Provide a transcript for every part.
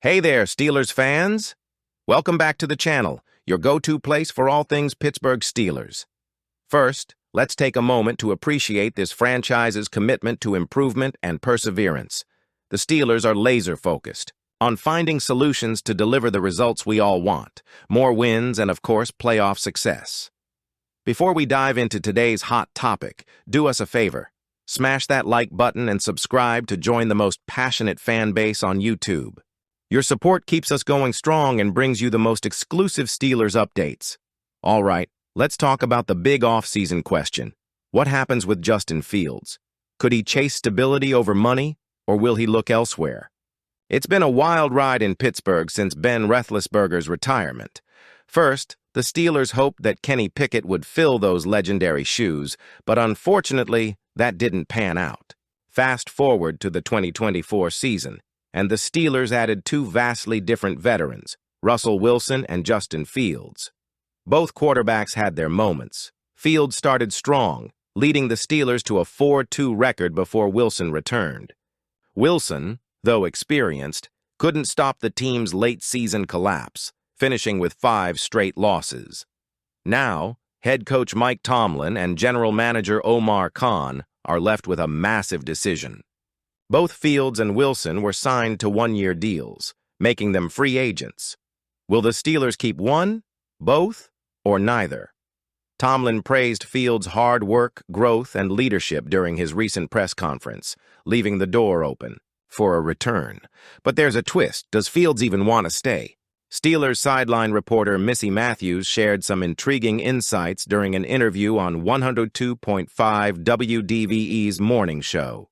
Hey there, Steelers fans! Welcome back to the channel, your go-to place for all things Pittsburgh Steelers. First, let's take a moment to appreciate this franchise's commitment to improvement and perseverance. The Steelers are laser-focused on finding solutions to deliver the results we all want, more wins and, of course, playoff success. Before we dive into today's hot topic, do us a favor. Smash that like button and subscribe to join the most passionate fan base on YouTube. Your support keeps us going strong and brings you the most exclusive Steelers updates. All right, let's talk about the big off-season question. What happens with Justin Fields? Could he chase stability over money, or will he look elsewhere? It's been a wild ride in Pittsburgh since Ben Roethlisberger's retirement. First, the Steelers hoped that Kenny Pickett would fill those legendary shoes, but unfortunately, that didn't pan out. Fast forward to the 2024 season, and the Steelers added two vastly different veterans, Russell Wilson and Justin Fields. Both quarterbacks had their moments. Fields started strong, leading the Steelers to a 4-2 record before Wilson returned. Wilson, though experienced, couldn't stop the team's late-season collapse, finishing with 5 straight losses. Now, head coach Mike Tomlin and general manager Omar Khan are left with a massive decision. Both Fields and Wilson were signed to one-year deals, making them free agents. Will the Steelers keep one, both, or neither? Tomlin praised Fields' hard work, growth, and leadership during his recent press conference, leaving the door open for a return. But there's a twist. Does Fields even want to stay? Steelers sideline reporter Missy Matthews shared some intriguing insights during an interview on 102.5 WDVE's morning show.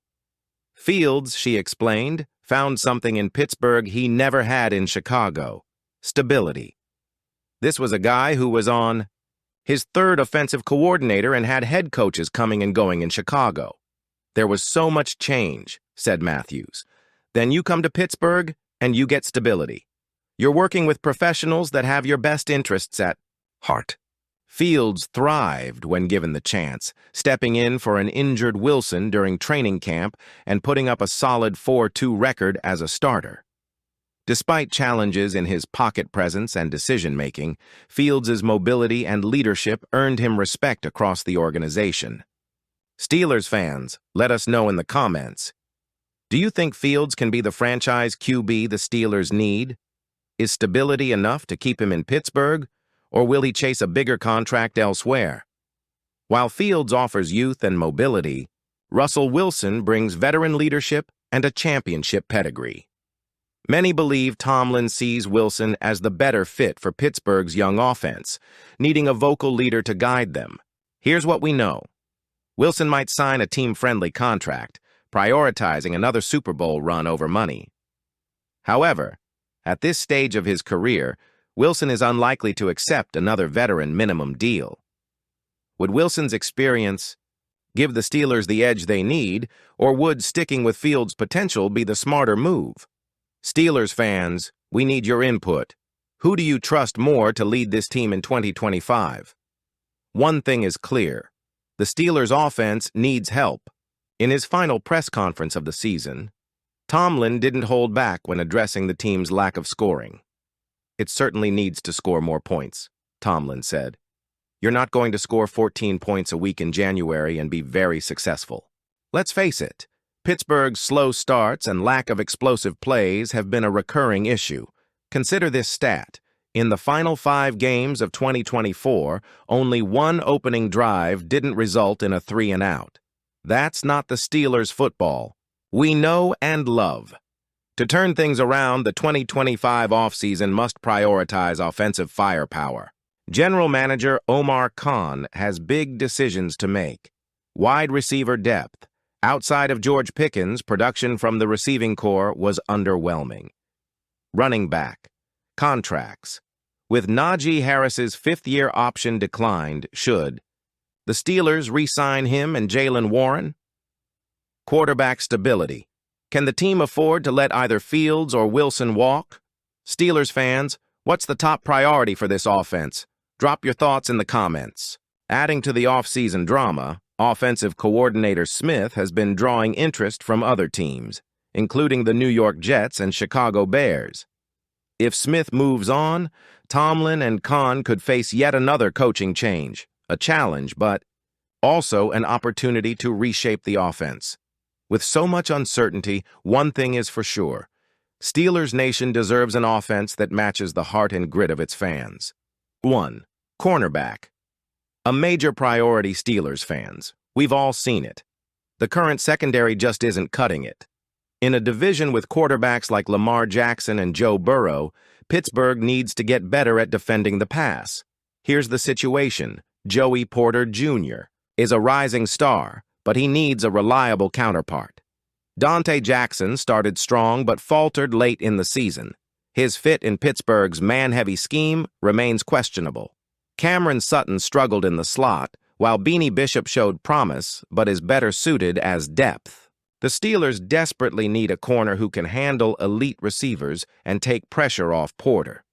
Fields, she explained, found something in Pittsburgh he never had in Chicago: stability. This was a guy who was on his third offensive coordinator and had head coaches coming and going in Chicago. There was so much change, said Matthews. Then you come to Pittsburgh and you get stability. You're working with professionals that have your best interests at heart. Fields thrived when given the chance, stepping in for an injured Wilson during training camp and putting up a solid 4-2 record as a starter. Despite challenges in his pocket presence and decision-making, Fields' mobility and leadership earned him respect across the organization. Steelers fans, let us know in the comments. Do you think Fields can be the franchise QB the Steelers need? Is stability enough to keep him in Pittsburgh? Or will he chase a bigger contract elsewhere? While Fields offers youth and mobility, Russell Wilson brings veteran leadership and a championship pedigree. Many believe Tomlin sees Wilson as the better fit for Pittsburgh's young offense, needing a vocal leader to guide them. Here's what we know. Wilson might sign a team-friendly contract, prioritizing another Super Bowl run over money. However, at this stage of his career, Wilson is unlikely to accept another veteran minimum deal. Would Wilson's experience give the Steelers the edge they need, or would sticking with Fields' potential be the smarter move? Steelers fans, we need your input. Who do you trust more to lead this team in 2025? One thing is clear. The Steelers' offense needs help. In his final press conference of the season, Tomlin didn't hold back when addressing the team's lack of scoring. It certainly needs to score more points, Tomlin said. You're not going to score 14 points a week in January and be very successful. Let's face it, Pittsburgh's slow starts and lack of explosive plays have been a recurring issue. Consider this stat. In the final 5 games of 2024, only one opening drive didn't result in a 3-and-out. That's not the Steelers' football we know and love. To turn things around, the 2025 offseason must prioritize offensive firepower. General Manager Omar Khan has big decisions to make. Wide receiver depth. Outside of George Pickens, production from the receiving corps was underwhelming. Running back. Contracts. With Najee Harris's 5th-year option declined, should the Steelers re-sign him and Jaylen Warren? Quarterback stability. Can the team afford to let either Fields or Wilson walk? Steelers fans, what's the top priority for this offense? Drop your thoughts in the comments. Adding to the off-season drama, offensive coordinator Smith has been drawing interest from other teams, including the New York Jets and Chicago Bears. If Smith moves on, Tomlin and Khan could face yet another coaching change, a challenge, but also an opportunity to reshape the offense. With so much uncertainty, one thing is for sure. Steelers Nation deserves an offense that matches the heart and grit of its fans. 1. Cornerback. A major priority, Steelers fans. We've all seen it. The current secondary just isn't cutting it. In a division with quarterbacks like Lamar Jackson and Joe Burrow, Pittsburgh needs to get better at defending the pass. Here's the situation. Joey Porter Jr. is a rising star, but he needs a reliable counterpart. Dante Jackson started strong but faltered late in the season. His fit in Pittsburgh's man-heavy scheme remains questionable. Cameron Sutton struggled in the slot, while Beanie Bishop showed promise but is better suited as depth. The Steelers desperately need a corner who can handle elite receivers and take pressure off Porter.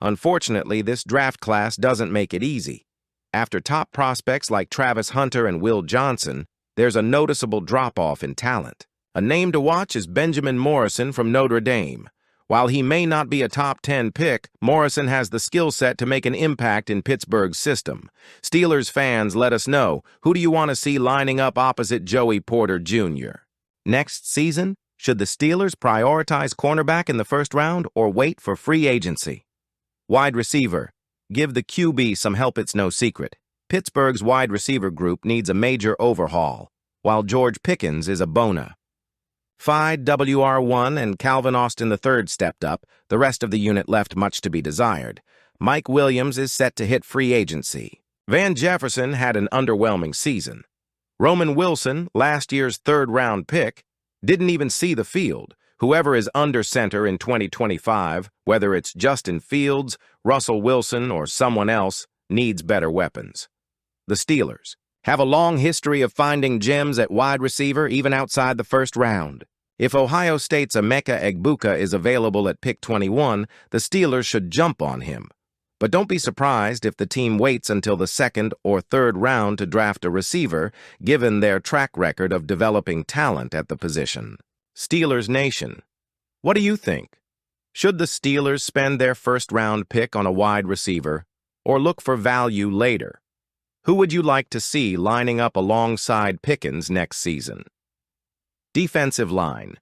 Unfortunately, this draft class doesn't make it easy. After top prospects like Travis Hunter and Will Johnson, there's a noticeable drop-off in talent. A name to watch is Benjamin Morrison from Notre Dame. While he may not be a top 10 pick, Morrison has the skill set to make an impact in Pittsburgh's system. Steelers fans, let us know, who do you want to see lining up opposite Joey Porter Jr.? Next season, should the Steelers prioritize cornerback in the first round or wait for free agency? Wide receiver. Give the QB some help, it's no secret. Pittsburgh's wide receiver group needs a major overhaul, while George Pickens is a bona fide WR1 and Calvin Austin III stepped up. The rest of the unit left much to be desired. Mike Williams is set to hit free agency. Van Jefferson had an underwhelming season. Roman Wilson, last year's third-round pick, didn't even see the field. Whoever is under center in 2025, whether it's Justin Fields, Russell Wilson, or someone else, needs better weapons. The Steelers have a long history of finding gems at wide receiver even outside the first round. If Ohio State's Emeka Egbuka is available at pick 21, the Steelers should jump on him. But don't be surprised if the team waits until the second or third round to draft a receiver, given their track record of developing talent at the position. Steelers Nation, what do you think? Should the Steelers spend their first-round pick on a wide receiver or look for value later? Who would you like to see lining up alongside Pickens next season? Defensive line.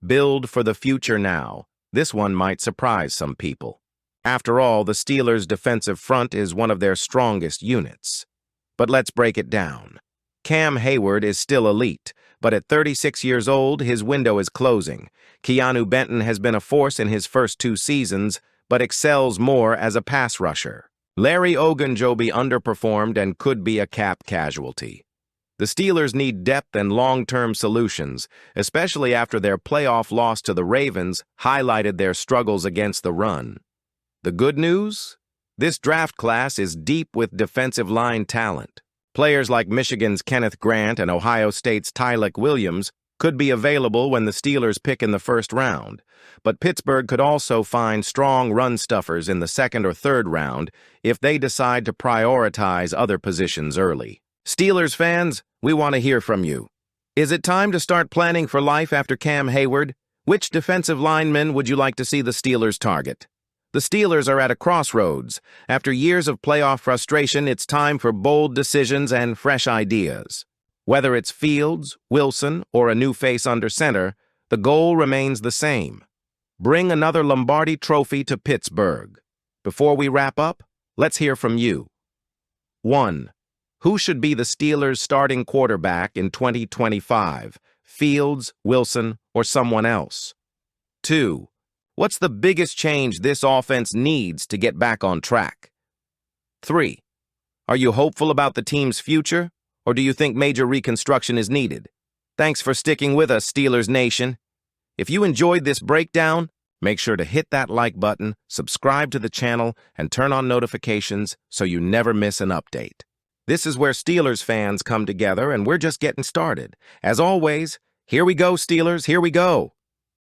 Build for the future now. This one might surprise some people. After all, the Steelers' defensive front is one of their strongest units. But let's break it down. Cam Hayward is still elite, but at 36 years old, his window is closing. Keanu Benton has been a force in his first 2 seasons, but excels more as a pass rusher. Larry Ogunjobi underperformed and could be a cap casualty. The Steelers need depth and long-term solutions, especially after their playoff loss to the Ravens highlighted their struggles against the run. The good news? This draft class is deep with defensive line talent. Players like Michigan's Kenneth Grant and Ohio State's Tyleik Williams could be available when the Steelers pick in the first round, but Pittsburgh could also find strong run stuffers in the second or third round if they decide to prioritize other positions early. Steelers fans, we want to hear from you. Is it time to start planning for life after Cam Hayward? Which defensive lineman would you like to see the Steelers target? The Steelers are at a crossroads. After years of playoff frustration, it's time for bold decisions and fresh ideas. Whether it's Fields, Wilson, or a new face under center, the goal remains the same. Bring another Lombardi trophy to Pittsburgh. Before we wrap up, let's hear from you. 1. Who should be the Steelers' starting quarterback in 2025? Fields, Wilson, or someone else? 2. What's the biggest change this offense needs to get back on track? 3. Are you hopeful about the team's future, or do you think major reconstruction is needed? Thanks for sticking with us, Steelers Nation. If you enjoyed this breakdown, make sure to hit that like button, subscribe to the channel, and turn on notifications so you never miss an update. This is where Steelers fans come together, and we're just getting started. As always, here we go, Steelers, here we go.